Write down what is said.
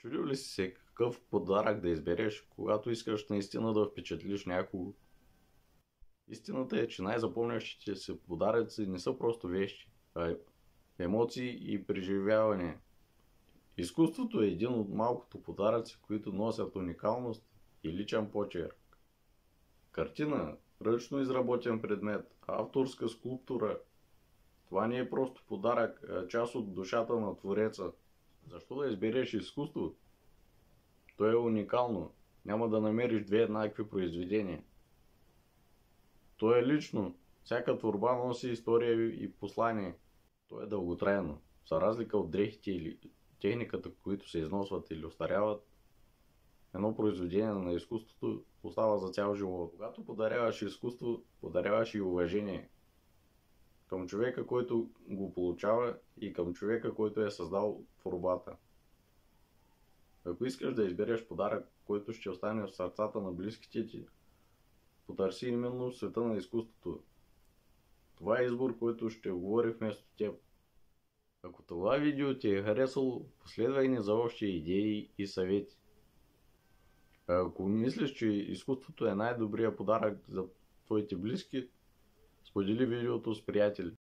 Чудил ли си се какъв подарък да избереш, когато искаш наистина да впечатлиш някого? Истината е, че най-запомнящите се подаръци не са просто вещи, а емоции и преживявания. Изкуството е един от малкото подаръци, които носят уникалност и личен почерк. Картина, ръчно изработен предмет, авторска скулптура. Това не е просто подарък, а част от душата на твореца. Защо да избереш изкуство? То е уникално. Няма да намериш две еднакви произведения. То е лично. Всяка творба носи история и послание. То е дълготрайно. За разлика от дрехите или техниката, които се износват или остаряват, едно произведение на изкуството остава за цял живот. Когато подаряваш изкуство, подаряваш и уважение към човека, който го получава, и към човека, който е създал творбата. Ако искаш да избереш подарък, който ще остане в сърцата на близките ти, потърси именно света на изкуството. Това е избор, който ще говори вместо теб. Ако това видео ти е харесало, последвай ни за още идеи и съвети. А ако мислиш, че изкуството е най-добрият подарък за твоите близки, сподели видеото с приятели.